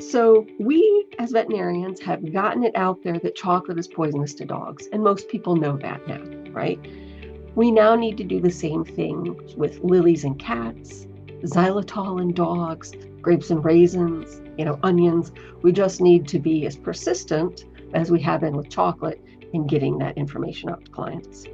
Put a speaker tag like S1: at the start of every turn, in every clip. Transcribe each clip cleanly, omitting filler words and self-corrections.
S1: So we as veterinarians have gotten it out there that chocolate is poisonous to dogs, and most people know that now, right? We now need to do the same thing with lilies and cats, xylitol in dogs, grapes and raisins, onions. We just need to be as persistent as we have been with chocolate in getting that information out to clients.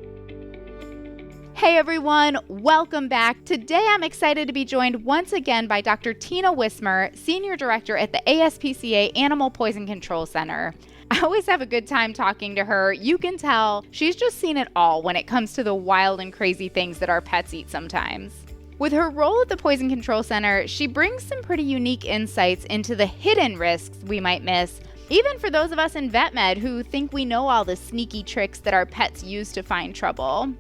S2: Hey everyone, welcome back. Today I'm excited to be joined once again by Dr. Tina Wismer, Senior Director at the ASPCA Animal Poison Control Center. I always have a good time talking to her. You can tell she's just seen it all when it comes to the wild and crazy things that our pets eat sometimes. With her role at the Poison Control Center, she brings some pretty unique insights into the hidden risks we might miss, even for those of us in vet med who think we know all the sneaky tricks that our pets use to find trouble.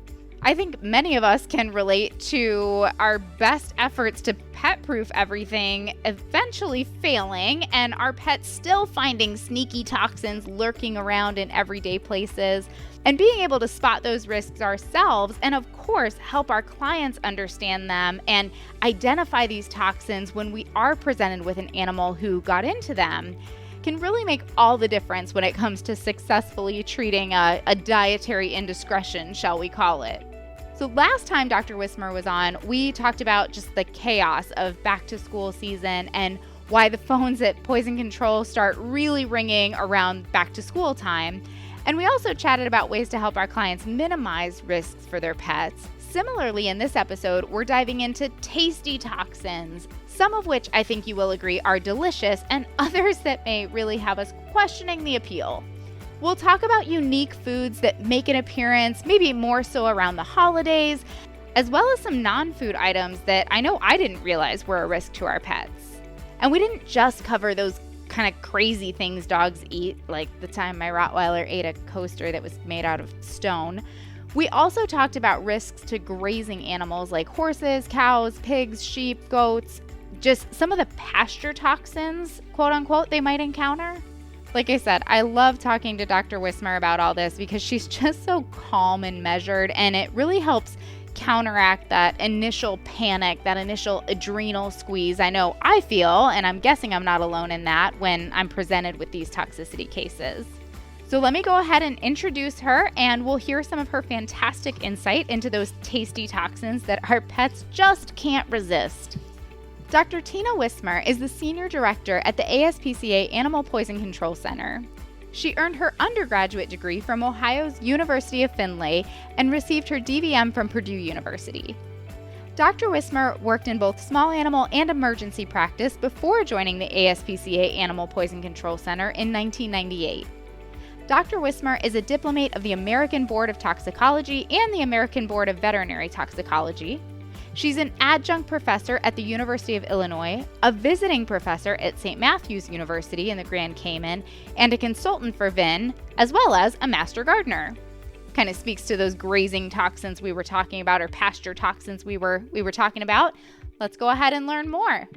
S2: I think many of us can relate to our best efforts to pet-proof everything eventually failing and our pets still finding sneaky toxins lurking around in everyday places, and being able to spot those risks ourselves and, of course, help our clients understand them and identify these toxins when we are presented with an animal who got into them can really make all the difference when it comes to successfully treating a dietary indiscretion, shall we call it. So last time Dr. Wismer was on, we talked about just the chaos of back to school season and why the phones at Poison Control start really ringing around back to school time. And we also chatted about ways to help our clients minimize risks for their pets. Similarly, in this episode, we're diving into tasty toxins, some of which I think you will agree are delicious and others that may really have us questioning the appeal. We'll talk about unique foods that make an appearance, maybe more so around the holidays, as well as some non-food items that I know I didn't realize were a risk to our pets. And we didn't just cover those kind of crazy things dogs eat, like the time my Rottweiler ate a coaster that was made out of stone. We also talked about risks to grazing animals like horses, cows, pigs, sheep, goats, just some of the pasture toxins, quote unquote, they might encounter. Like I said, I love talking to Dr. Wismer about all this because she's just so calm and measured, and it really helps counteract that initial panic, that initial adrenal squeeze I know I feel, and I'm guessing I'm not alone in that when I'm presented with these toxicity cases. So let me go ahead and introduce her, and we'll hear some of her fantastic insight into those tasty toxins that our pets just can't resist. Dr. Tina Wismer is the Senior Director at the ASPCA Animal Poison Control Center. She earned her undergraduate degree from Ohio's University of Findlay and received her DVM from Purdue University. Dr. Wismer worked in both small animal and emergency practice before joining the ASPCA Animal Poison Control Center in 1998. Dr. Wismer is a diplomate of the American Board of Toxicology and the American Board of Veterinary Toxicology. She's an adjunct professor at the University of Illinois, a visiting professor at St. Matthew's University in the Grand Cayman, and a consultant for VIN, as well as a master gardener. Kind of speaks to those grazing toxins we were talking about, or pasture toxins we were talking about. Let's go ahead and learn more.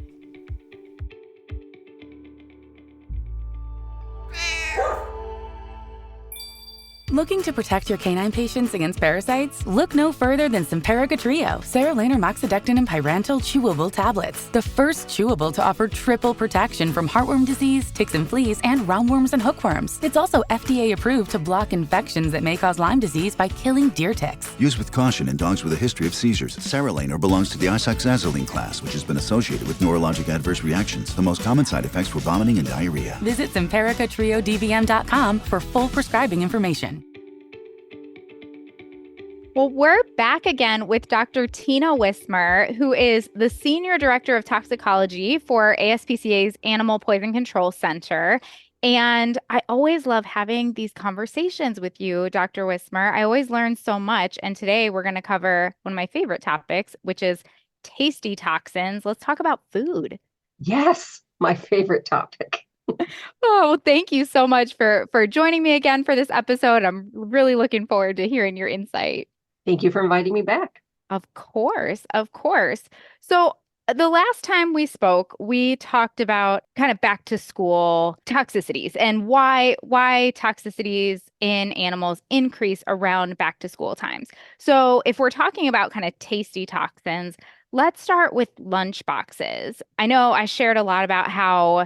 S3: Looking to protect your canine patients against parasites? Look no further than Simparica Trio, Serraline Moxidectin and Pyrantel chewable tablets. The first chewable to offer triple protection from heartworm disease, ticks and fleas, and roundworms and hookworms. It's also FDA approved to block infections that may cause Lyme disease by killing deer ticks.
S4: Use with caution in dogs with a history of seizures. Serraline belongs to the isoxazoline class, which has been associated with neurologic adverse reactions. The most common side effects were vomiting and diarrhea.
S3: Visit SimparicaTrioDVM.com for full prescribing information.
S2: Well, we're back again with Dr. Tina Wismer, who is the Senior Director of Toxicology for ASPCA's Animal Poison Control Center. And I always love having these conversations with you, Dr. Wismer. I always learn so much. And today we're going to cover one of my favorite topics, which is tasty toxins. Let's talk about food.
S1: Yes, my favorite topic.
S2: Oh, thank you so much for joining me again for this episode. I'm really looking forward to hearing your insight.
S1: Thank you for inviting me back.
S2: Of course, of course. So the last time we spoke, we talked about kind of back to school toxicities and why toxicities in animals increase around back to school times. So if we're talking about kind of tasty toxins, let's start with lunch boxes. I know I shared a lot about how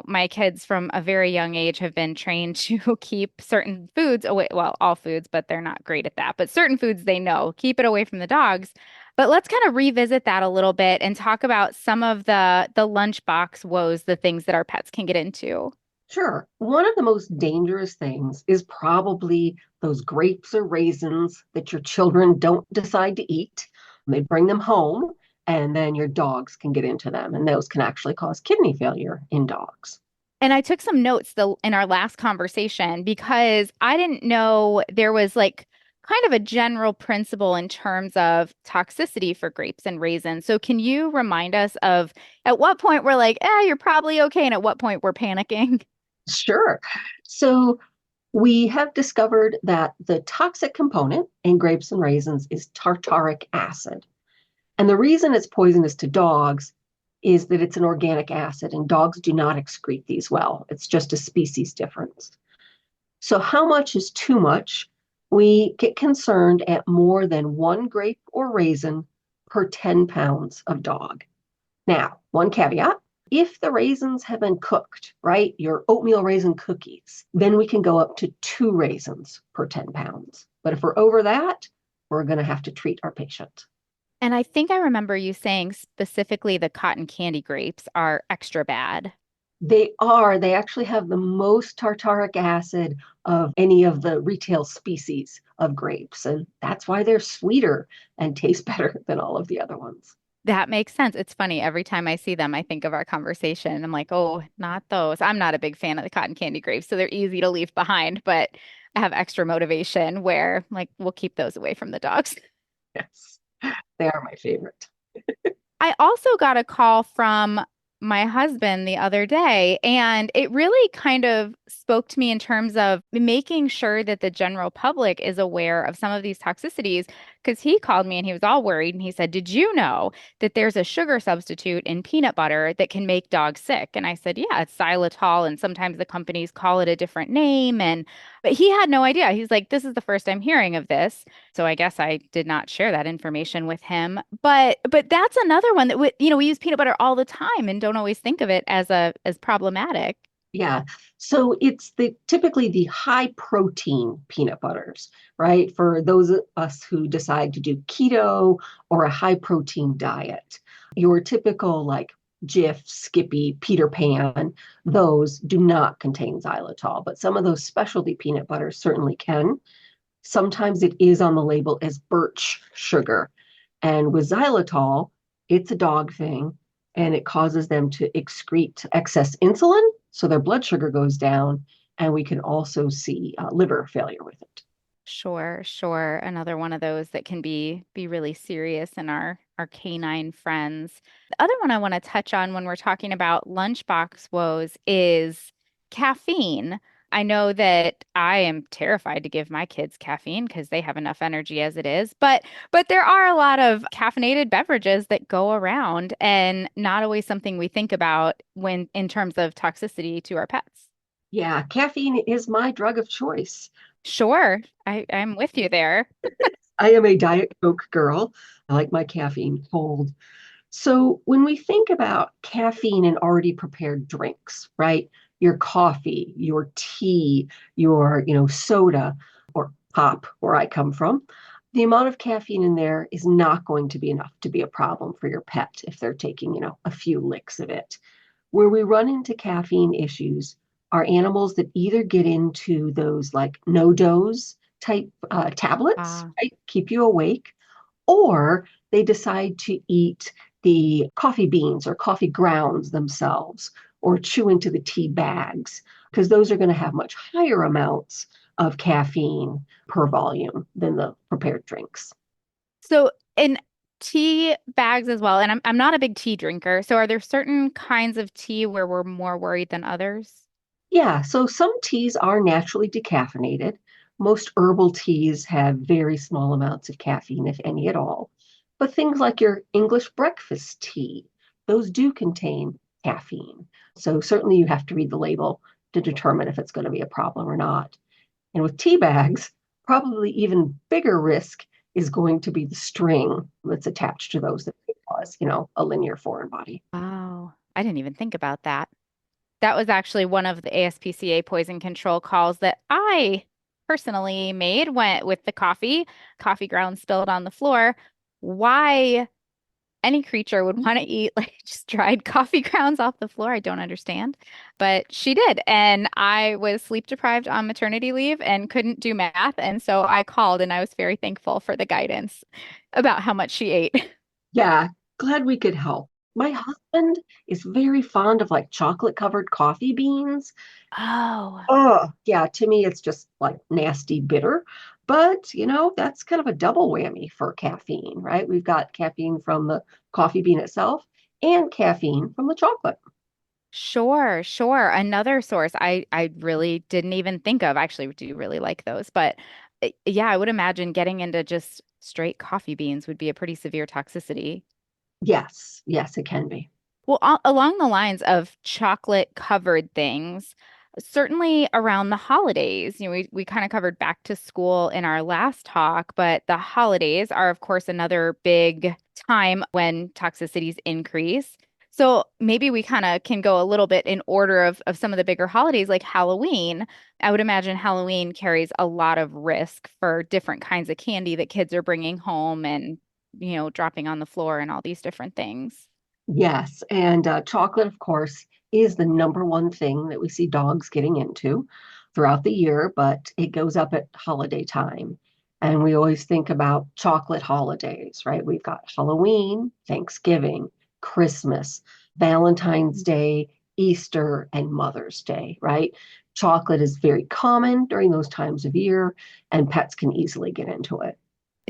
S2: My kids from a very young age have been trained to keep certain foods away. Well, all foods, but they're not great at that. But certain foods they know, keep it away from the dogs. But let's kind of revisit that a little bit and talk about some of the lunchbox woes, the things that our pets can get into.
S1: Sure. One of the most dangerous things is probably those grapes or raisins that your children don't decide to eat. They bring them home, and then your dogs can get into them, and those can actually cause kidney failure in dogs.
S2: And I took some notes in our last conversation because I didn't know there was like kind of a general principle in terms of toxicity for grapes and raisins. So can you remind us of at what point we're like, you're probably okay, and at what point we're panicking?
S1: Sure. So we have discovered that the toxic component in grapes and raisins is tartaric acid. And the reason it's poisonous to dogs is that it's an organic acid and dogs do not excrete these well. It's just a species difference. So, how much is too much? We get concerned at more than one grape or raisin per 10 pounds of dog. Now, one caveat, if the raisins have been cooked, right, your oatmeal raisin cookies, then we can go up to 2 raisins per 10 pounds. But if we're over that, we're going to have to treat our patient.
S2: And I think I remember you saying specifically the cotton candy grapes are extra bad.
S1: They are. They actually have the most tartaric acid of any of the retail species of grapes. And that's why they're sweeter and taste better than all of the other ones.
S2: That makes sense. It's funny. Every time I see them, I think of our conversation. I'm like, oh, not those. I'm not a big fan of the cotton candy grapes, so they're easy to leave behind, but I have extra motivation where like we'll keep those away from the dogs.
S1: Yes, they are my favorite.
S2: I also got a call from my husband the other day, and it really kind of spoke to me in terms of making sure that the general public is aware of some of these toxicities. Because he called me and he was all worried, and he said, "Did you know that there's a sugar substitute in peanut butter that can make dogs sick?" And I said, "Yeah, it's xylitol, and sometimes the companies call it a different name." But he had no idea. He's like, "This is the first I'm hearing of this." So I guess I did not share that information with him. But that's another one that we use peanut butter all the time and don't always think of it as problematic.
S1: Yeah. So it's typically the high protein peanut butters, right? For those of us who decide to do keto or a high protein diet. Your typical like Jif, Skippy, Peter Pan, those do not contain xylitol, but some of those specialty peanut butters certainly can. Sometimes it is on the label as birch sugar. And with xylitol, it's a dog thing and it causes them to excrete excess insulin. So their blood sugar goes down. And we can also see liver failure with it.
S2: Sure, sure. Another one of those that can be really serious in our canine friends. The other one I want to touch on when we're talking about lunchbox woes is caffeine. I know that I am terrified to give my kids caffeine because they have enough energy as it is, but there are a lot of caffeinated beverages that go around and not always something we think about when in terms of toxicity to our pets.
S1: Yeah, caffeine is my drug of choice.
S2: Sure, I'm with you there.
S1: I am a Diet Coke girl. I like my caffeine cold. So when we think about caffeine in already prepared drinks, right? Your coffee, your tea, your, soda or pop, where I come from, the amount of caffeine in there is not going to be enough to be a problem for your pet if they're taking, a few licks of it. Where we run into caffeine issues are animals that either get into those like no dose type tablets,
S2: Ah.
S1: right? Keep you awake, or they decide to eat the coffee beans or coffee grounds themselves or chew into the tea bags because those are going to have much higher amounts of caffeine per volume than the prepared drinks.
S2: So in tea bags as well, and I'm not a big tea drinker. So are there certain kinds of tea where we're more worried than others?
S1: Yeah, so some teas are naturally decaffeinated. Most herbal teas have very small amounts of caffeine, if any at all. But things like your English breakfast tea, those do contain caffeine. So certainly you have to read the label to determine if it's going to be a problem or not. And with tea bags, probably even bigger risk is going to be the string that's attached to those that could cause, a linear foreign body.
S2: Oh, I didn't even think about that. That was actually one of the ASPCA poison control calls that I personally made went with the coffee grounds spilled on the floor. Why any creature would want to eat like just dried coffee grounds off the floor, I don't understand. But she did. And I was sleep deprived on maternity leave and couldn't do math. And so I called and I was very thankful for the guidance about how much she ate.
S1: Yeah, glad we could help. My husband is very fond of like chocolate covered coffee beans.
S2: Oh,
S1: Oh, yeah, to me, it's just like nasty bitter. But, that's kind of a double whammy for caffeine, right? We've got caffeine from the coffee bean itself and caffeine from the chocolate.
S2: sure, sure. Another source I really didn't even think of. I actually do really like those, but yeah, I would imagine getting into just straight coffee beans would be a pretty severe toxicity.
S1: Yes, yes, it can be.
S2: Well, along the lines of chocolate covered things, certainly around the holidays, we kind of covered back to school in our last talk, but the holidays are, of course, another big time when toxicities increase. So maybe we kind of can go a little bit in order of some of the bigger holidays like Halloween. I would imagine Halloween carries a lot of risk for different kinds of candy that kids are bringing home and, dropping on the floor and all these different things.
S1: Yes, and chocolate, of course, is the number one thing that we see dogs getting into throughout the year, but it goes up at holiday time. And we always think about chocolate holidays, right? We've got Halloween, Thanksgiving, Christmas, Valentine's Day, Easter, and Mother's Day, right? Chocolate is very common during those times of year, and pets can easily get into it.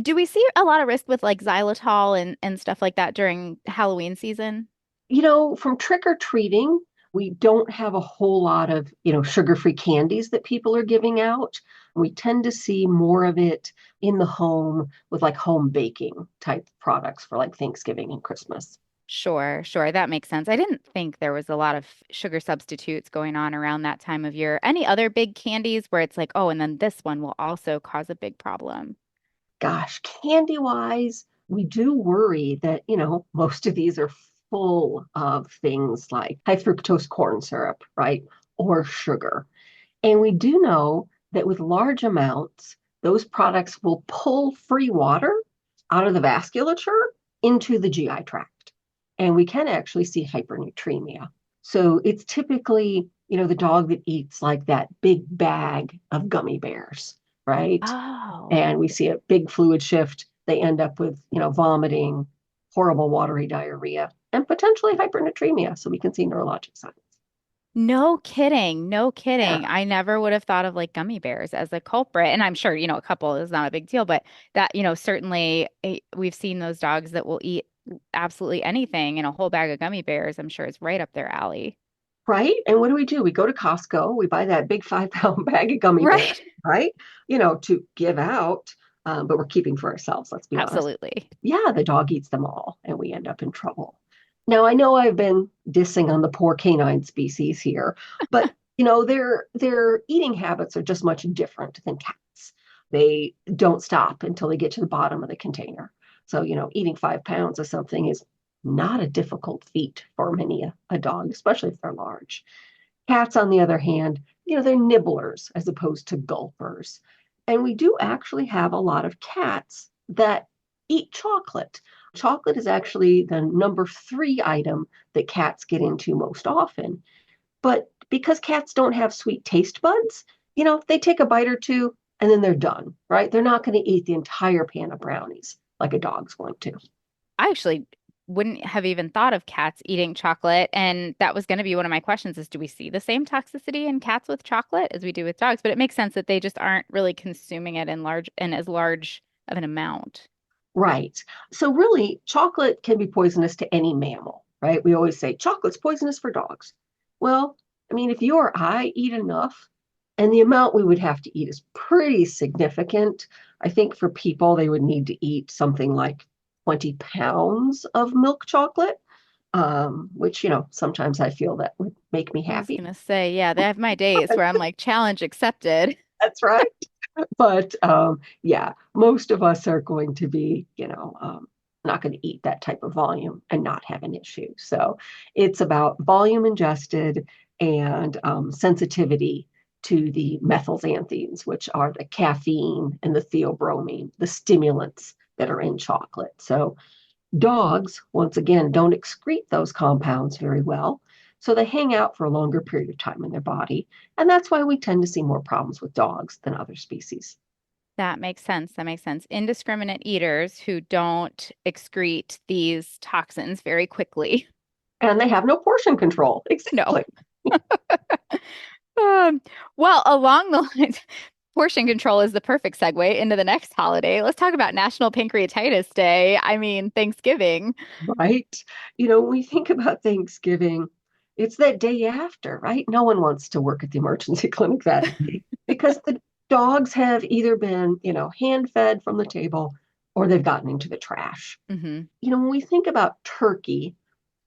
S2: Do we see a lot of risk with like xylitol and stuff like that during Halloween season?
S1: From trick or treating, we don't have a whole lot of, sugar-free candies that people are giving out. We tend to see more of it in the home with like home baking type products for like Thanksgiving and Christmas.
S2: Sure, sure. That makes sense. I didn't think there was a lot of sugar substitutes going on around that time of year. Any other big candies where it's like, oh, and then this one will also cause a big problem?
S1: Gosh, candy-wise, we do worry that, most of these are full of things like high fructose corn syrup, right? Or sugar. And we do know that with large amounts, those products will pull free water out of the vasculature into the GI tract. And we can actually see hypernatremia. So it's typically, the dog that eats like that big bag of gummy bears, right?
S2: Oh.
S1: And we see a big fluid shift. They end up with, vomiting, horrible watery diarrhea, and potentially hypernatremia. So we can see neurologic signs.
S2: No kidding. No
S1: Yeah.
S2: kidding. I never would have thought of like gummy bears as a culprit. And I'm sure, a couple is not a big deal, but that, certainly we've seen those dogs that will eat absolutely anything and a whole bag of gummy bears, I'm sure is right up their alley.
S1: Right? And what do? We go to Costco, we buy that big 5 pound bag of gummy bears,
S2: Right.
S1: right? To give out, but we're keeping for ourselves, let's be honest.
S2: Absolutely.
S1: Yeah, the dog eats them all and we end up in trouble. Now, I know I've been dissing on the poor canine species here, but their eating habits are just much different than cats. They don't stop until they get to the bottom of the container. So, eating 5 pounds of something is not a difficult feat for many a dog, especially if they're large. Cats, on the other hand, they're nibblers as opposed to gulpers. And we do actually have a lot of cats that eat chocolate. Chocolate is actually the number 3 item that cats get into most often. But because cats don't have sweet taste buds, they take a bite or two and then they're done, right? They're not going to eat the entire pan of brownies like a dog's going to.
S2: I actually wouldn't have even thought of cats eating chocolate. And that was going to be one of my questions is do we see the same toxicity in cats with chocolate as we do with dogs? But it makes sense that they just aren't really consuming it in as large of an amount.
S1: Right. So really, chocolate can be poisonous to any mammal, right? We always say chocolate's poisonous for dogs. Well, I mean, if you or I eat enough, and the amount we would have to eat is pretty significant. I think for people, they would need to eat something like 20 pounds of milk chocolate, which, sometimes I feel that would make me
S2: I was
S1: happy.
S2: gonna say, yeah, they have my days where I'm like, challenge accepted.
S1: That's right. But yeah, most of us are going to be, not going to eat that type of volume and not have an issue. So it's about volume ingested and sensitivity to the methylxanthines, which are the caffeine and the theobromine, the stimulants that are in chocolate. So dogs, once again, don't excrete those compounds very well. So they hang out for a longer period of time in their body. And that's why we tend to see more problems with dogs than other species.
S2: That makes sense. That makes sense. Indiscriminate eaters who don't excrete these toxins very quickly.
S1: And they have no portion control.
S2: No.
S1: Exactly.
S2: Um, well, along the lines, portion control is the perfect segue into the next holiday. Let's talk about National Pancreatitis Day. I mean, Thanksgiving.
S1: Right. When we think about Thanksgiving, it's that day after, right? No one wants to work at the emergency clinic that day because the dogs have either been, hand fed from the table or they've gotten into the trash.
S2: Hmm.
S1: When we think about turkey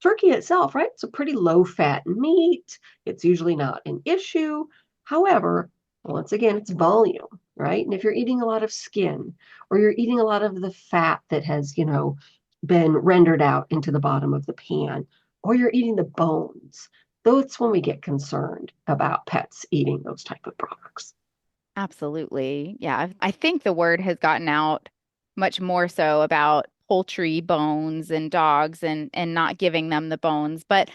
S1: itself, right? It's a pretty low fat meat. It's usually not an issue. However, once again, it's volume, right? And if you're eating a lot of skin or you're eating a lot of the fat that has, been rendered out into the bottom of the pan, or you're eating the bones, that's when we get concerned about pets eating those type of products.
S2: Absolutely. Yeah. I think the word has gotten out much more so about poultry bones and dogs and not giving them the bones. But,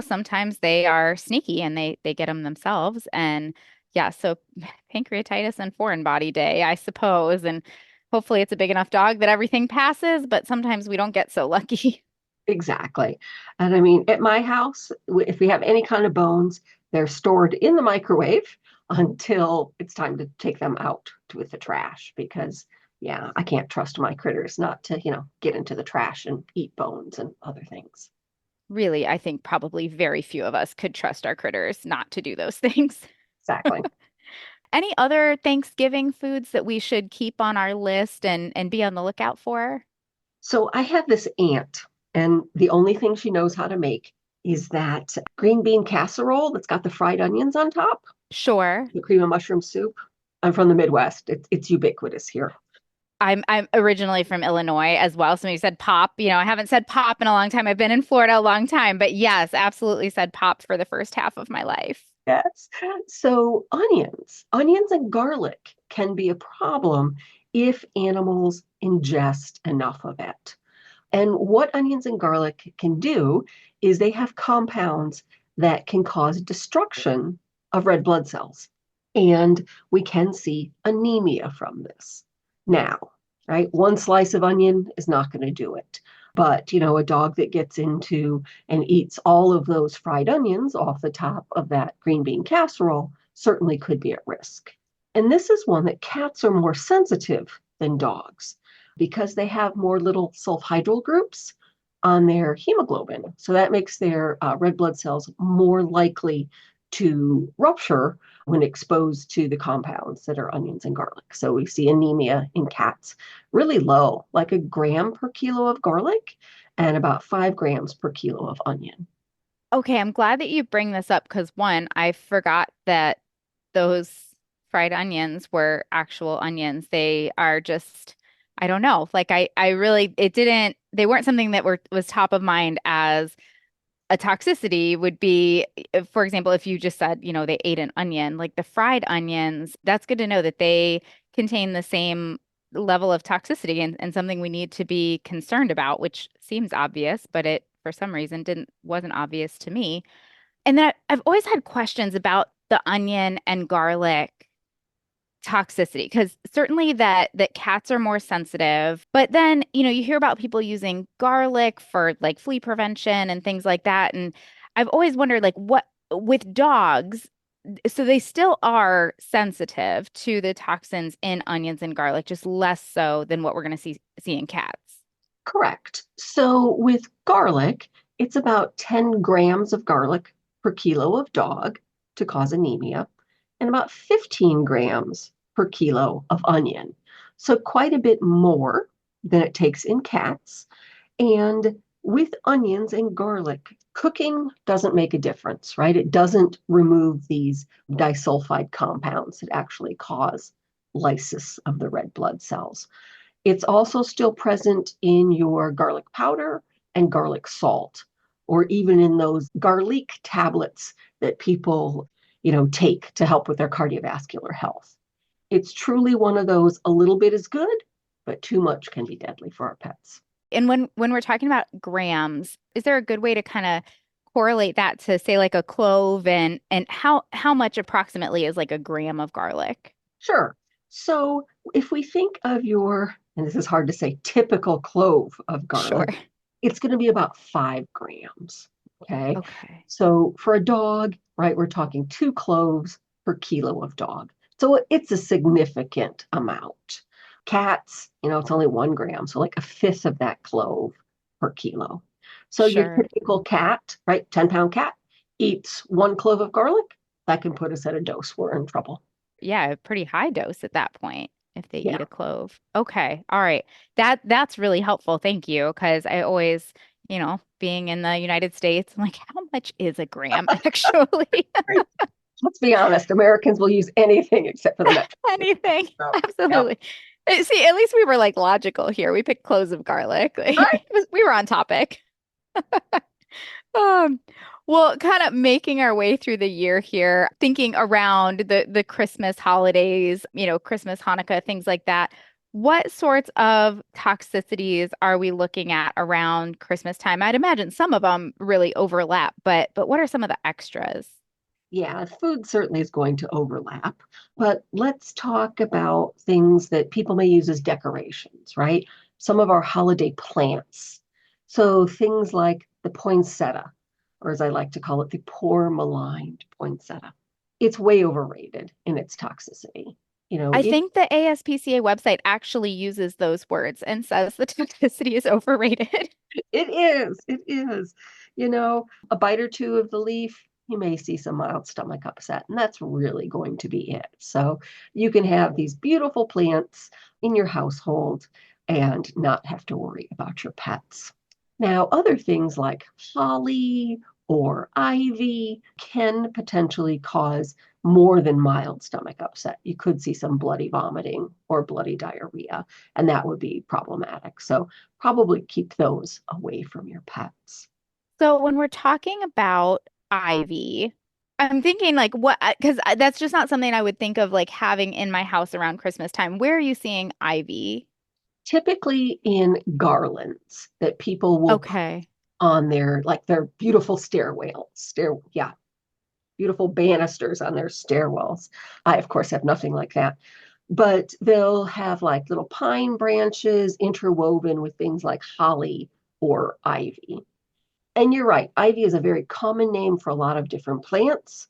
S2: sometimes they are sneaky and they get them themselves. And yeah, so pancreatitis and foreign body day, I suppose. And hopefully it's a big enough dog that everything passes, but sometimes we don't get so lucky.
S1: Exactly. And I mean, at my house, if we have any kind of bones, they're stored in the microwave until it's time to take them out with the trash because, yeah, I can't trust my critters not to, get into the trash and eat bones and other things.
S2: Really, I think probably very few of us could trust our critters not to do those things.
S1: Exactly.
S2: Any other Thanksgiving foods that we should keep on our list and be on the lookout for?
S1: So I have this aunt, and the only thing she knows how to make is that green bean casserole that's got the fried onions on top,
S2: Sure.
S1: the cream of mushroom soup. I'm from the Midwest. It's ubiquitous here.
S2: I'm originally from Illinois as well. So when you said pop, I haven't said pop in a long time. I've been in Florida a long time, but yes, absolutely said pop for the first half of my life.
S1: Yes. So onions and garlic can be a problem if animals ingest enough of it. And what onions and garlic can do is they have compounds that can cause destruction of red blood cells. And we can see anemia from this. Now, right? One slice of onion is not going to do it. But, a dog that gets into and eats all of those fried onions off the top of that green bean casserole certainly could be at risk. And this is one that cats are more sensitive than dogs because they have more little sulfhydryl groups on their hemoglobin. So that makes their red blood cells more likely to rupture when exposed to the compounds that are onions and garlic. So we see anemia in cats really low, like a gram per kilo of garlic and about 5 grams per kilo of onion.
S2: Okay, I'm glad that you bring this up because one, I forgot that those fried onions were actual onions. They are just, I don't know. Like I really, it didn't, they weren't something that was top of mind as a toxicity would be, for example, if you just said, they ate an onion, like the fried onions, that's good to know that they contain the same level of toxicity and something we need to be concerned about, which seems obvious, but it for some reason wasn't obvious to me. And then I've always had questions about the onion and garlic toxicity because certainly that cats are more sensitive, but then you hear about people using garlic for like flea prevention and things like that, and I've always wondered like what with dogs, so they still are sensitive to the toxins in onions and garlic, just less so than what we're going to see in cats.
S1: Correct. So with garlic, it's about 10 grams of garlic per kilo of dog to cause anemia, and about 15 grams per kilo of onion. So quite a bit more than it takes in cats. And with onions and garlic, cooking doesn't make a difference, right? It doesn't remove these disulfide compounds that actually cause lysis of the red blood cells. It's also still present in your garlic powder and garlic salt. or even in those garlic tablets that people, take to help with their cardiovascular health. It's truly one of those, a little bit is good, but too much can be deadly for our pets.
S2: And when we're talking about grams, is there a good way to kind of correlate that to say like a clove and how much approximately is like a gram of garlic?
S1: Sure. So if we think of your, and this is hard to say, typical clove of
S2: Sure.
S1: garlic, it's going to be about 5 grams. Okay.
S2: Okay.
S1: So for a dog, right, we're talking 2 cloves per kilo of dog. So it's a significant amount. Cats, it's only 1 gram. So like a fifth of that clove per kilo. So your
S2: Sure.
S1: typical cat, right, 10-pound cat, eats 1 clove of garlic. That can put us at a dose. We're in trouble.
S2: Yeah, a pretty high dose at that point if they eat
S1: Yeah.
S2: a clove. Okay. All right. That's really helpful. Thank you. Because I always, being in the United States, I'm like, how much is a gram actually?
S1: Let's be honest, Americans will use anything except for the metric.
S2: Anything.
S1: So, yep.
S2: Absolutely. See, at least we were like logical here. We picked cloves of garlic.
S1: Right.
S2: We were on topic. Um, well, kind of making our way through the year here, thinking around the Christmas holidays, Christmas, Hanukkah, things like that. What sorts of toxicities are we looking at around Christmas time? I'd imagine some of them really overlap, but what are some of the extras?
S1: Yeah, food certainly is going to overlap, but let's talk about things that people may use as decorations, right? Some of our holiday plants. So things like the poinsettia, or as I like to call it, the poor maligned poinsettia. It's way overrated in its toxicity.
S2: I
S1: It
S2: think the ASPCA website actually uses those words and says the toxicity is overrated.
S1: It is. It is. A bite or two of the leaf, you may see some mild stomach upset, and that's really going to be it. So you can have these beautiful plants in your household and not have to worry about your pets. Now, other things like holly or ivy can potentially cause more than mild stomach upset. You could see some bloody vomiting or bloody diarrhea, and that would be problematic. So probably keep those away from your pets.
S2: So when we're talking about ivy, I'm thinking like what, because that's just not something I would think of like having in my house around Christmas time. Where are you seeing ivy?
S1: Typically in garlands that people will put
S2: Okay.
S1: on their beautiful yeah, beautiful banisters on their stairwells. I, of course, have nothing like that. But they'll have like little pine branches interwoven with things like holly or ivy. And you're right, ivy is a very common name for a lot of different plants.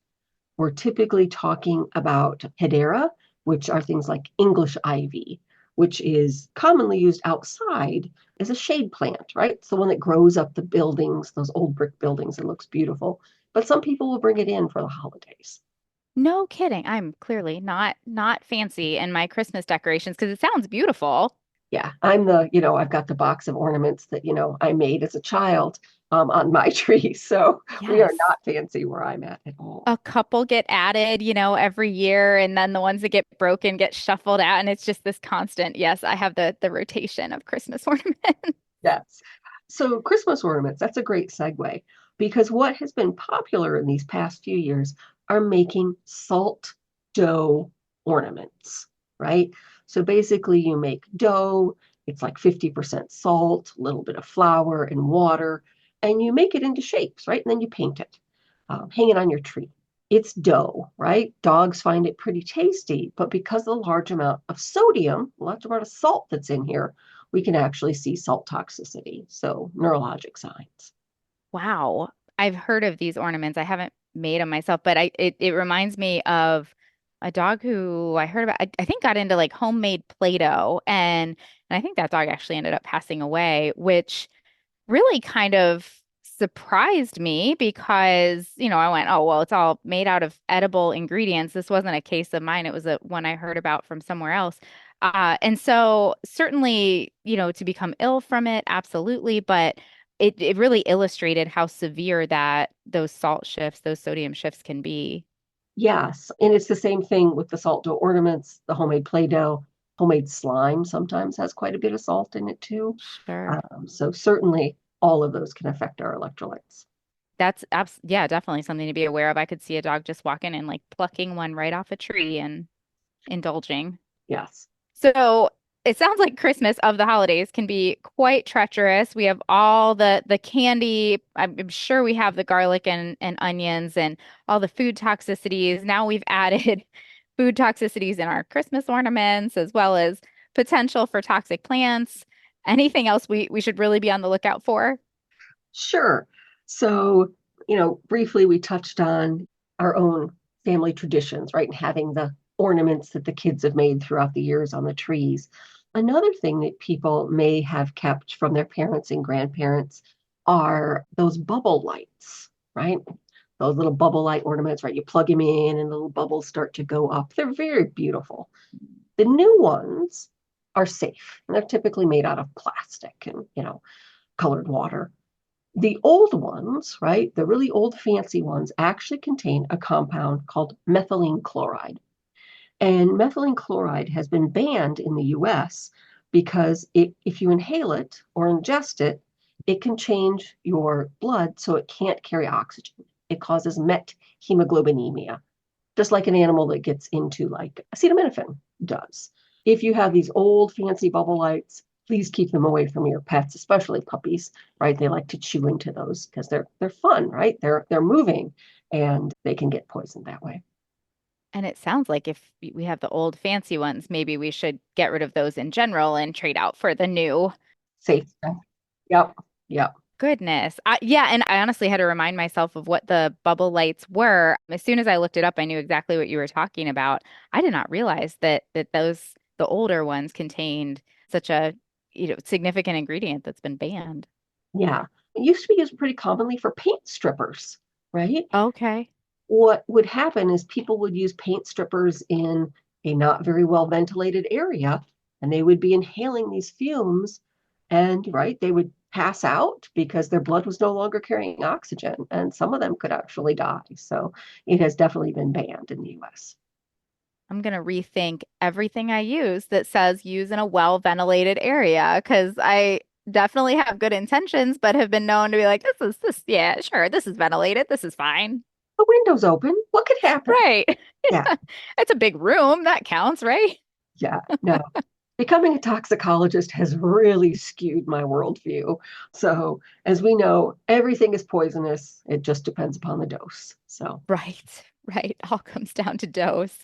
S1: We're typically talking about hedera, which are things like English ivy, which is commonly used outside as a shade plant, right? It's the one that grows up the buildings, those old brick buildings, and looks beautiful. But some people will bring it in for the holidays.
S2: No kidding. I'm clearly not fancy in my Christmas decorations because it sounds beautiful.
S1: Yeah, I've got the box of ornaments that, I made as a child on my tree. So we are
S2: Yes.
S1: not fancy where I'm at all.
S2: A couple get added, every year, and then the ones that get broken get shuffled out, and it's just this constant. Yes, I have the rotation of Christmas ornaments.
S1: Yes. So Christmas ornaments, that's a great segue because what has been popular in these past few years are making salt dough ornaments, right? So basically you make dough, it's like 50% salt, a little bit of flour and water, and you make it into shapes, right? And then you paint it, hang it on your tree. It's dough, right? Dogs find it pretty tasty, but because of the large amount of sodium, large amount of salt that's in here, we can actually see salt toxicity, so neurologic signs.
S2: Wow. I've heard of these ornaments. I haven't made them myself, but it reminds me of a dog who I heard about, I think got into like homemade Play-Doh and I think that dog actually ended up passing away, which really kind of surprised me because, I went, oh, well, it's all made out of edible ingredients. This wasn't a case of mine. It was a one I heard about from somewhere else. And so certainly, to become ill from it, absolutely. But it really illustrated how severe that those salt shifts, those sodium shifts can be.
S1: Yes, and it's the same thing with the salt dough ornaments, the homemade Play-Doh, homemade slime sometimes has quite a bit of salt in it too.
S2: Sure.
S1: So certainly all of those can affect our electrolytes.
S2: Yeah, definitely something to be aware of. I could see a dog just walking and like plucking one right off a tree and indulging.
S1: Yes.
S2: So it sounds like Christmas of the holidays can be quite treacherous. We have all the candy. I'm sure we have the garlic and onions and all the food toxicities. Now we've added food toxicities in our Christmas ornaments, as well as potential for toxic plants. Anything else we should really be on the lookout for?
S1: Sure. So, briefly we touched on our own family traditions, right? And having the ornaments that the kids have made throughout the years on the trees. Another thing that people may have kept from their parents and grandparents are those bubble lights, right? Those little bubble light ornaments, right? You plug them in and the little bubbles start to go up. They're very beautiful. The new ones are safe, and they're typically made out of plastic and, colored water. The old ones, right, the really old fancy ones, actually contain a compound called methylene chloride. And methylene chloride has been banned in the US because if you inhale it or ingest it, it can change your blood so it can't carry oxygen. It causes methemoglobinemia, just like an animal that gets into like acetaminophen does. If you have these old fancy bubble lights, please keep them away from your pets, especially puppies, right? They like to chew into those because they're fun, right? They're moving and they can get poisoned that way.
S2: And it sounds like if we have the old fancy ones, maybe we should get rid of those in general and trade out for the new.
S1: Safe stuff. Yep. Yep.
S2: Goodness. Yeah, and I honestly had to remind myself of what the bubble lights were. As soon as I looked it up, I knew exactly what you were talking about. I did not realize that the older ones contained such a, significant ingredient that's been banned.
S1: Yeah. It used to be used pretty commonly for paint strippers, right?
S2: Okay.
S1: What would happen is people would use paint strippers in a not very well ventilated area, and they would be inhaling these fumes, and right, they would pass out because their blood was no longer carrying oxygen, and some of them could actually die. So it has definitely been banned in the US.
S2: I'm going to rethink everything I use that says use in a well ventilated area because I definitely have good intentions, but have been known to be like, yeah, sure, this is ventilated. This is fine.
S1: The window's open. What could happen?
S2: Right.
S1: Yeah,
S2: It's a big room. That counts, right?
S1: yeah, no. Becoming a toxicologist has really skewed my worldview. So, as we know, everything is poisonous. It just depends upon the dose. So,
S2: Right. Right. All comes down to dose.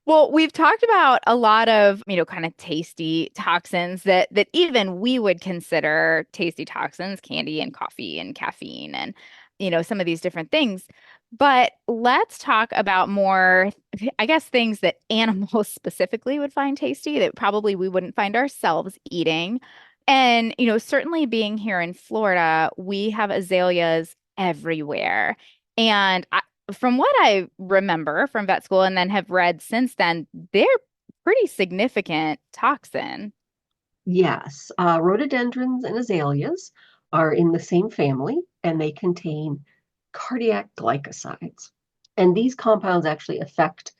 S2: Well, we've talked about a lot of, kind of tasty toxins that even we would consider tasty toxins, candy and coffee and caffeine and, some of these different things. But let's talk about more, I guess, things that animals specifically would find tasty that probably we wouldn't find ourselves eating. And, certainly being here in Florida, we have azaleas everywhere. And from what I remember from vet school and then have read since then, they're pretty significant toxin.
S1: yes, rhododendrons and azaleas are in the same family and they contain cardiac glycosides. And these compounds actually affect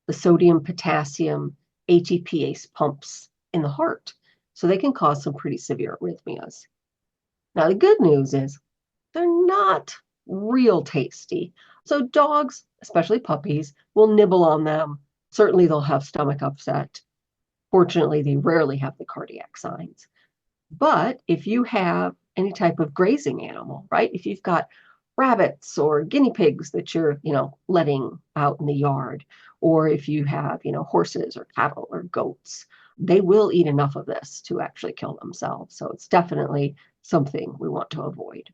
S1: the sodium, potassium, ATPase pumps in the heart. So they can cause some pretty severe arrhythmias. Now, the good news is they're not real tasty. So dogs, especially puppies, will nibble on them. Certainly, they'll have stomach upset. Fortunately, they rarely have the cardiac signs. But if you have any type of grazing animal, right? If you've got rabbits or guinea pigs that you're, letting out in the yard, or if you have, horses or cattle or goats, they will eat enough of this to actually kill themselves. So it's definitely something we want to avoid.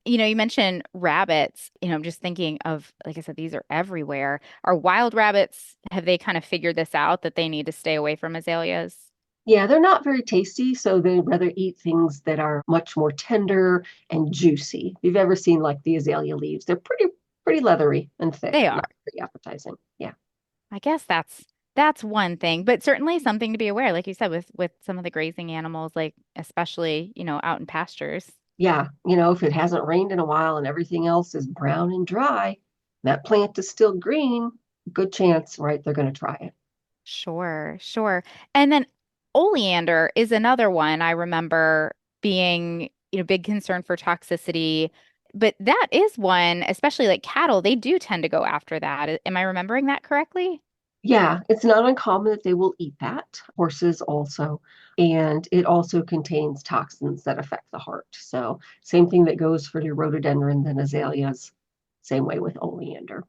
S2: You mentioned rabbits. I'm just thinking of, like I said, these are everywhere. Are wild rabbits, have they kind of figured this out that they need to stay away from azaleas?
S1: Yeah, they're not very tasty, so they rather eat things that are much more tender and juicy. If you've ever seen like the azalea leaves, they're pretty leathery and thick,
S2: They are.
S1: not very appetizing. Yeah.
S2: I guess that's one thing, but certainly something to be aware, like you said, with some of the grazing animals, like especially, out in pastures.
S1: Yeah, if it hasn't rained in a while and everything else is brown and dry, that plant is still green, good chance, right? They're going to try it.
S2: Sure, sure. And then oleander is another one I remember being, big concern for toxicity. But that is one, especially like cattle, they do tend to go after that. Am I remembering that correctly?
S1: Yeah, it's not uncommon that they will eat that. Horses also. And it also contains toxins that affect the heart. So, same thing that goes for your rhododendron and azaleas, same way with oleander.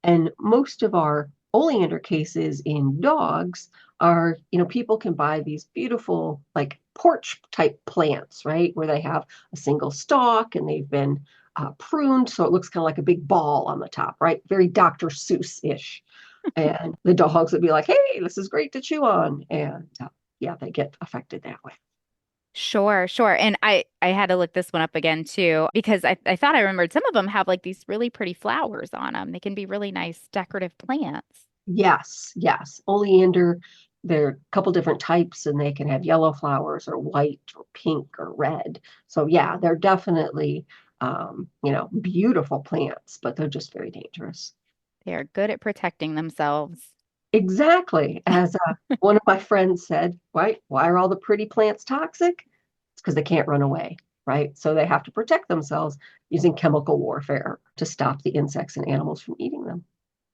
S1: And most of our oleander cases in dogs are, people can buy these beautiful, like porch type plants, right? Where they have a single stalk and they've been pruned. So it looks kind of like a big ball on the top, right? Very Dr. Seuss-ish. And the dogs would be like, hey, this is great to chew on. And yeah, they get affected that way.
S2: Sure, sure. And I had to look this one up again too, because I thought I remembered some of them have like these really pretty flowers on them. They can be really nice decorative plants.
S1: Yes, yes. Oleander, there are a couple different types, and they can have yellow flowers or white or pink or red. So yeah, they're definitely beautiful plants, but they're just very dangerous.
S2: They are good at protecting themselves.
S1: Exactly. As one of my friends said, right? Why are all the pretty plants toxic? It's because they can't run away, right? So they have to protect themselves using chemical warfare to stop the insects and animals from eating them.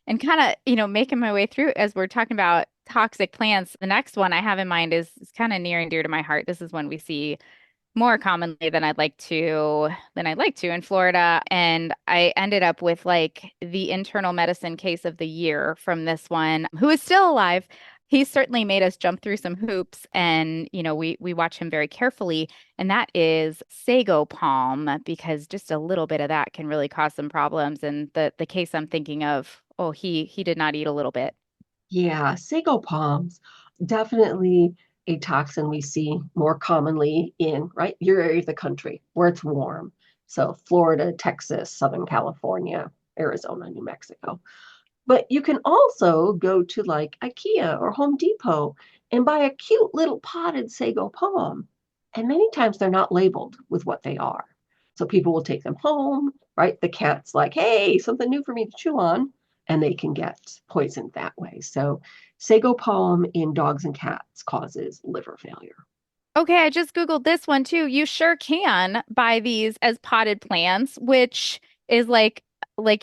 S2: And kind of, making my way through as we're talking about toxic plants, the next one I have in mind is kind of near and dear to my heart. This is one we see more commonly than I'd like to in Florida. And I ended up with like the internal medicine case of the year from this one, who is still alive. He certainly made us jump through some hoops and, we watch him very carefully. And that is sago palm, because just a little bit of that can really cause some problems. And the case I'm thinking of, oh, he did not eat a little bit.
S1: Yeah, sago palms, definitely a toxin we see more commonly in, right, your area of the country where it's warm. So Florida, Texas, Southern California, Arizona, New Mexico. But you can also go to like IKEA or Home Depot and buy a cute little potted sago palm. And many times they're not labeled with what they are. So people will take them home, right? The cat's like, hey, something new for me to chew on. And they can get poisoned that way. So sago palm in dogs and cats causes liver failure.
S2: Okay, I just Googled this one too. You sure can buy these as potted plants, which is like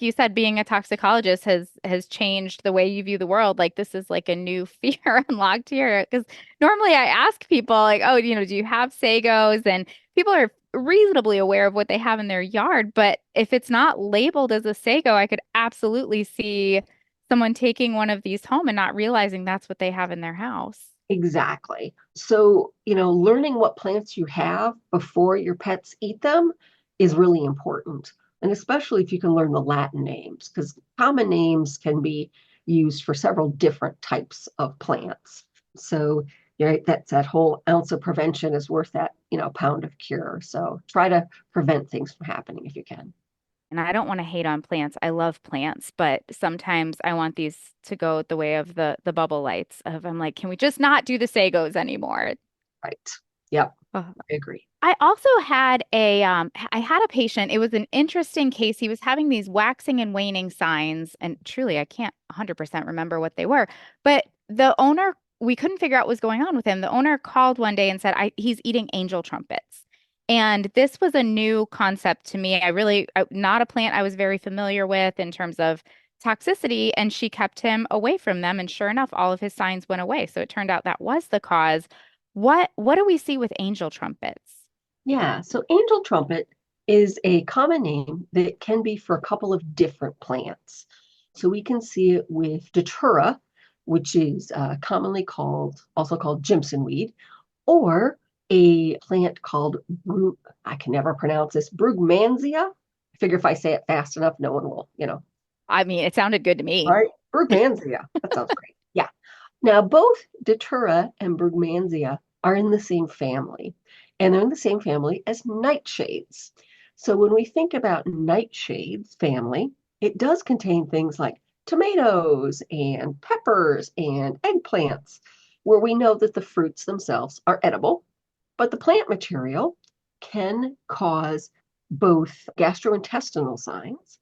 S2: you said, being a toxicologist has changed the way you view the world. Like this is like a new fear unlocked here. Because normally I ask people like, oh, do you have sagos? And people are reasonably aware of what they have in their yard. But if it's not labeled as a sago, I could absolutely see someone taking one of these home and not realizing that's what they have in their house.
S1: Exactly. So, learning what plants you have before your pets eat them is really important. And especially if you can learn the Latin names, because common names can be used for several different types of plants. So, right, that's that whole ounce of prevention is worth that, pound of cure. So try to prevent things from happening if you can.
S2: And I don't want to hate on plants. I love plants, but sometimes I want these to go the way of the bubble lights of I'm like, can we just not do the sagos anymore?
S1: Right. Yep.
S2: Oh.
S1: I agree.
S2: I also had I had a patient. It was an interesting case. He was having these waxing and waning signs, and truly I can't 100% remember what they were. But the owner, we couldn't figure out what was going on with him. The owner called one day and said, he's eating angel trumpets. And this was a new concept to me. Not a plant I was very familiar with in terms of toxicity, and she kept him away from them. And sure enough, all of his signs went away. So it turned out that was the cause. What do we see with angel trumpets?
S1: Yeah, so angel trumpet is a common name that can be for a couple of different plants. So we can see it with datura, which is also called Jimson weed, or a plant called I can never pronounce this, Brugmansia. I figure if I say it fast enough, no one will,
S2: I mean, it sounded good to me.
S1: right? Brugmansia. That sounds great. Yeah. Now, both datura and Brugmansia are in the same family, and they're in the same family as nightshades. So when we think about nightshades family, it does contain things like tomatoes and peppers and eggplants, where we know that the fruits themselves are edible, but the plant material can cause both gastrointestinal signs,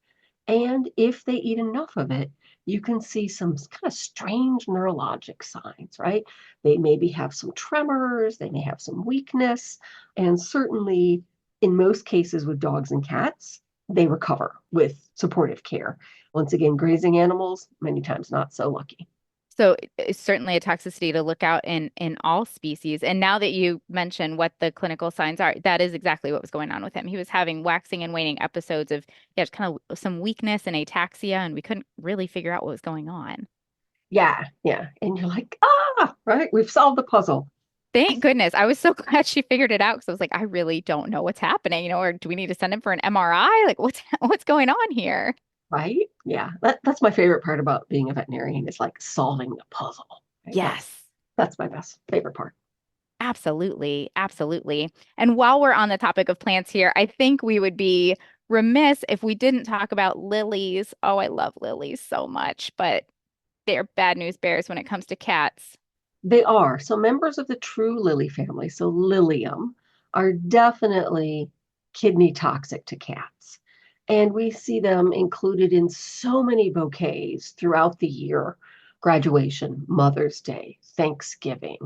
S1: and if they eat enough of it, you can see some kind of strange neurologic signs, right? They maybe have some tremors, they may have some weakness, and certainly in most cases with dogs and cats, they recover with supportive care. Once again, grazing animals, many times not so lucky.
S2: So it's certainly a toxicity to look out in all species. And now that you mention what the clinical signs are, that is exactly what was going on with him. He was having waxing and waning episodes of, yeah, just kind of some weakness and ataxia, and we couldn't really figure out what was going on.
S1: Yeah, yeah. And you're like, right, we've solved the puzzle.
S2: Thank goodness. I was so glad she figured it out because I was like, I really don't know what's happening, or do we need to send him for an MRI? Like, what's going on here?
S1: Right? Yeah. That's my favorite part about being a veterinarian is like solving the puzzle. Right?
S2: Yes.
S1: That's my best favorite part.
S2: Absolutely. Absolutely. And while we're on the topic of plants here, I think we would be remiss if we didn't talk about lilies. Oh, I love lilies so much, but they're bad news bears when it comes to cats.
S1: They are. So members of the true lily family, so Lilium, are definitely kidney toxic to cats. And we see them included in so many bouquets throughout the year: graduation, Mother's Day, Thanksgiving,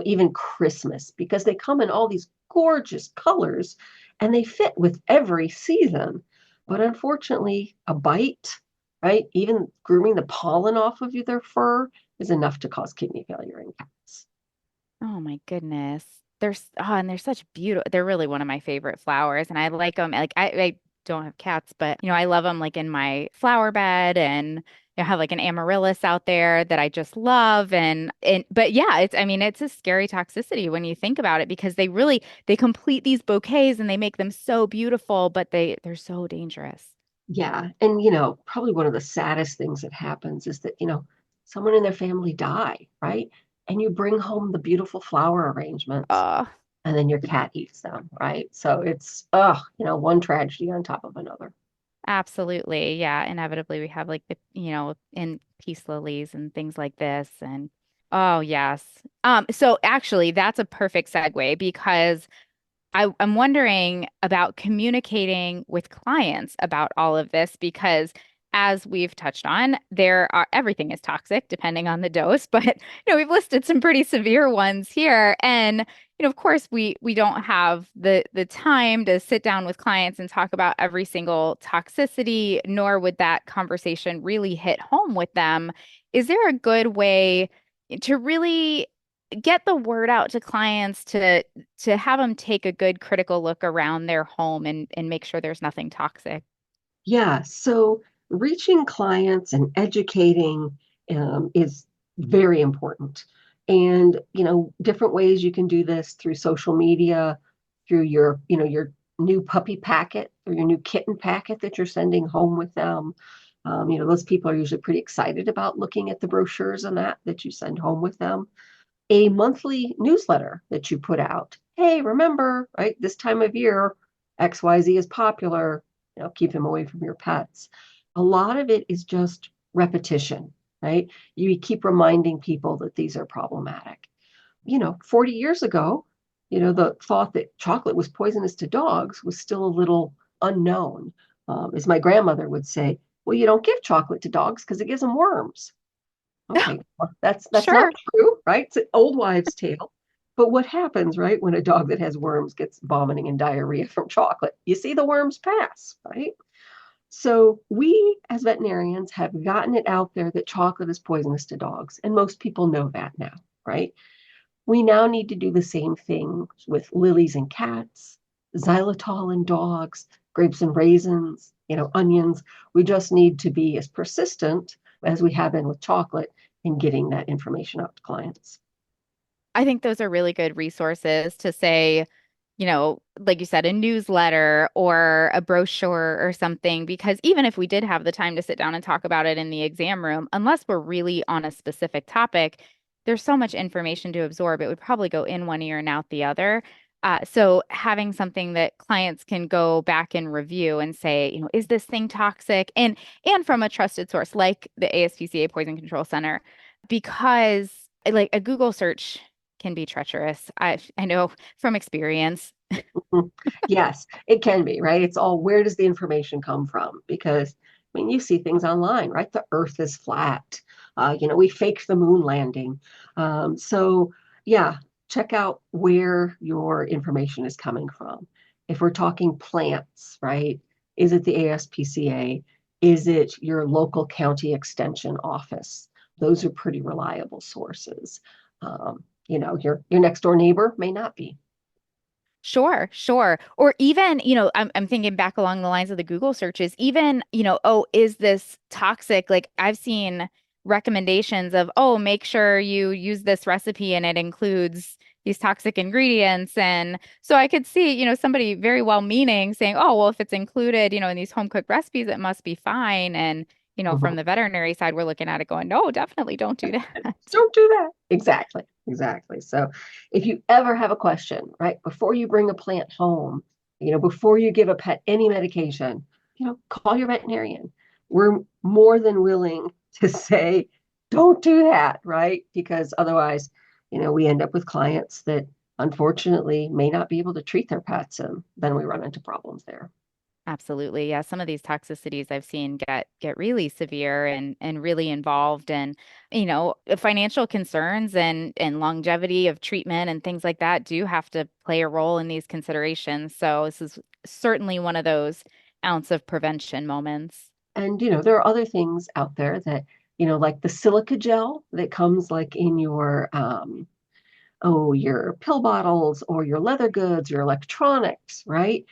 S1: even Christmas, because they come in all these gorgeous colors and they fit with every season. But unfortunately, a bite, right, even grooming the pollen off of their fur is enough to cause kidney failure in cats.
S2: Oh my goodness. And they're such beautiful. They're really one of my favorite flowers. And I like them. Like I don't have cats, but I love them like in my flower bed and have like an amaryllis out there that I just love. But yeah, it's a scary toxicity when you think about it because they complete these bouquets and they make them so beautiful, but they're so dangerous.
S1: Yeah. And, probably one of the saddest things that happens is that, someone in their family die, right? And you bring home the beautiful flower arrangements
S2: Oh,
S1: and then your cat eats them, right? So it's, one tragedy on top of another.
S2: absolutely. Yeah, inevitably we have like in peace lilies and things like this and oh yes. So actually that's a perfect segue because I'm wondering about communicating with clients about all of this because as we've touched on, everything is toxic depending on the dose, but we've listed some pretty severe ones here. And of course, we don't have the time to sit down with clients and talk about every single toxicity, nor would that conversation really hit home with them. Is there a good way to really get the word out to clients to have them take a good critical look around their home and make sure there's nothing toxic?
S1: Yeah. So reaching clients and educating is very important. And, different ways you can do this through social media, through your new puppy packet or your new kitten packet that you're sending home with them. Those people are usually pretty excited about looking at the brochures and that you send home with them. A monthly newsletter that you put out. Hey, remember, right? This time of year, XYZ is popular. Keep them away from your pets. A lot of it is just repetition, right? You keep reminding people that these are problematic. 40 years ago, the thought that chocolate was poisonous to dogs was still a little unknown. As my grandmother would say, well, you don't give chocolate to dogs because it gives them worms. Okay, well, that's not
S2: Sure.
S1: true, right? It's an old wives' tale. But what happens, right, when a dog that has worms gets vomiting and diarrhea from chocolate? You see the worms pass, right? So we as veterinarians have gotten it out there that chocolate is poisonous to dogs, and most people know that now, right? We now need to do the same thing with lilies and cats, xylitol in dogs, grapes and raisins, onions. We just need to be as persistent as we have been with chocolate in getting that information out to clients.
S2: I think those are really good resources to say, like you said, a newsletter or a brochure or something, because even if we did have the time to sit down and talk about it in the exam room, unless we're really on a specific topic, there's so much information to absorb. It would probably go in one ear and out the other. So having something that clients can go back and review and say, is this thing toxic? And from a trusted source like the ASPCA Poison Control Center, because like a Google search can be treacherous. I know from experience.
S1: Yes, it can be, right? It's all, where does the information come from? Because, you see things online, right? The earth is flat. We faked the moon landing. So, yeah, check out where your information is coming from. If we're talking plants, right? Is it the ASPCA? Is it your local county extension office? Those are pretty reliable sources. Your next door neighbor may not be.
S2: Sure, sure. Or even, I'm thinking back along the lines of the Google searches, even, oh, is this toxic? Like I've seen recommendations of, oh, make sure you use this recipe and it includes these toxic ingredients. And so I could see, somebody very well-meaning saying, oh, well, if it's included, in these home cooked recipes, it must be fine. And, from
S1: Mhm.
S2: the veterinary side, we're looking at it going, no, definitely don't do that.
S1: Don't do that. Exactly. Exactly. So if you ever have a question, right, before you bring a plant home, before you give a pet any medication, call your veterinarian. We're more than willing to say, don't do that, right? Because otherwise, we end up with clients that unfortunately may not be able to treat their pets, and then we run into problems there.
S2: Absolutely. Yeah. Some of these toxicities I've seen get really severe and really involved and, financial concerns and longevity of treatment and things like that do have to play a role in these considerations. So this is certainly one of those ounce of prevention moments.
S1: And, there are other things out there that, like the silica gel that comes like in your pill bottles or your leather goods, your electronics, right?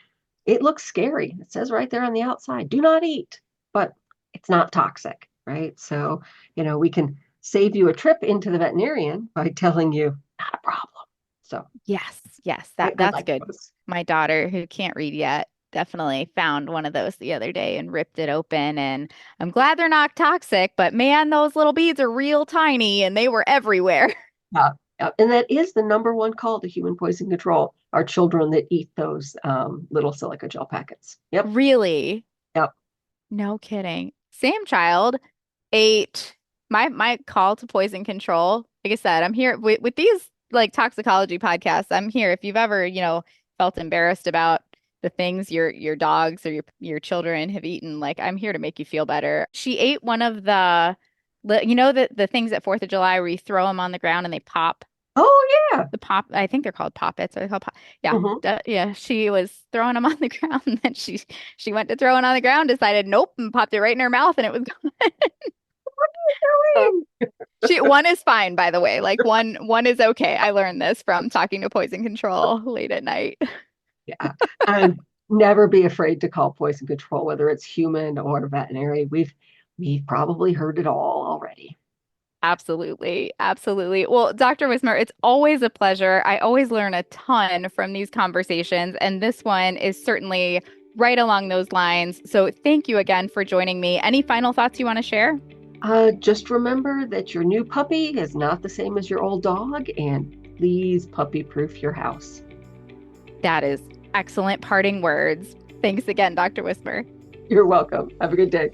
S1: It looks scary. It says right there on the outside, do not eat, but it's not toxic, right? So, we can save you a trip into the veterinarian by telling you not a problem. So
S2: Yes, yes,
S1: I
S2: that's
S1: like
S2: good.
S1: those.
S2: My daughter, who can't read yet, definitely found one of those the other day and ripped it open. And I'm glad they're not toxic, but man, those little beads are real tiny and they were everywhere.
S1: Yeah, yeah. And that is the number one call to human poison control are children that eat those little silica gel packets. Yep.
S2: Really?
S1: Yep.
S2: No kidding. Same child ate my call to poison control. Like I said, I'm here with these like toxicology podcasts. I'm here. If you've ever, felt embarrassed about the things your dogs or your children have eaten, like I'm here to make you feel better. She ate one of the things at 4th of July where you throw them on the ground and they pop.
S1: Oh yeah.
S2: The pop, I think they're called poppets. Are they called pop? Yeah,
S1: Hmm.
S2: yeah. She was throwing them on the ground, and then she went to throw it on the ground, decided nope, and popped it right in her mouth, and it was gone. So one is fine, by the way. Like one is okay. I learned this from talking to poison control late at night.
S1: Yeah. And never be afraid to call poison control, whether it's human or veterinary. We've probably heard it all already.
S2: Absolutely. Absolutely. Well, Dr. Wismer, it's always a pleasure. I always learn a ton from these conversations, and this one is certainly right along those lines. So thank you again for joining me. Any final thoughts you want to share?
S1: Just remember that your new puppy is not the same as your old dog, and please puppy proof your house.
S2: That is excellent parting words. Thanks again, Dr. Wismer.
S1: You're welcome. Have a good day.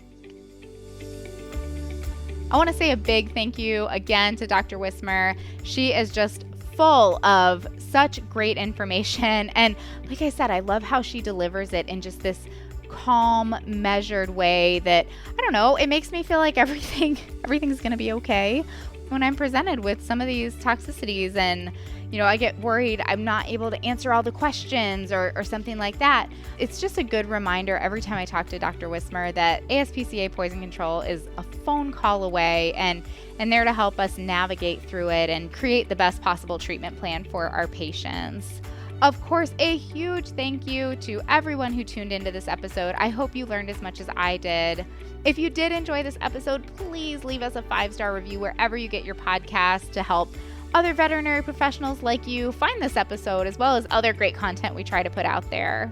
S2: I want to say a big thank you again to Dr. Wismer. She is just full of such great information. And like I said, I love how she delivers it in just this calm, measured way that, I don't know, it makes me feel like everything's going to be okay when I'm presented with some of these toxicities. And, I get worried I'm not able to answer all the questions or something like that. It's just a good reminder every time I talk to Dr. Wismer that ASPCA Poison Control is a phone call away and there to help us navigate through it and create the best possible treatment plan for our patients. Of course, a huge thank you to everyone who tuned into this episode. I hope you learned as much as I did. If you did enjoy this episode, please leave us a 5-star review wherever you get your podcast to help other veterinary professionals like you find this episode, as well as other great content we try to put out there.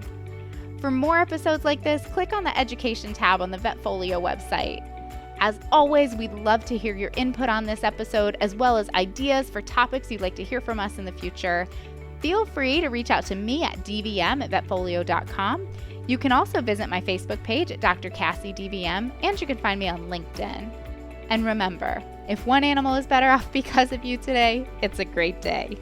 S2: For more episodes like this, click on the Education tab on the VetFolio website. As always, we'd love to hear your input on this episode, as well as ideas for topics you'd like to hear from us in the future. Feel free to reach out to me at dvm@vetfolio.com. You can also visit my Facebook page at Dr. Cassie DVM, and you can find me on LinkedIn. And remember, if one animal is better off because of you today, it's a great day.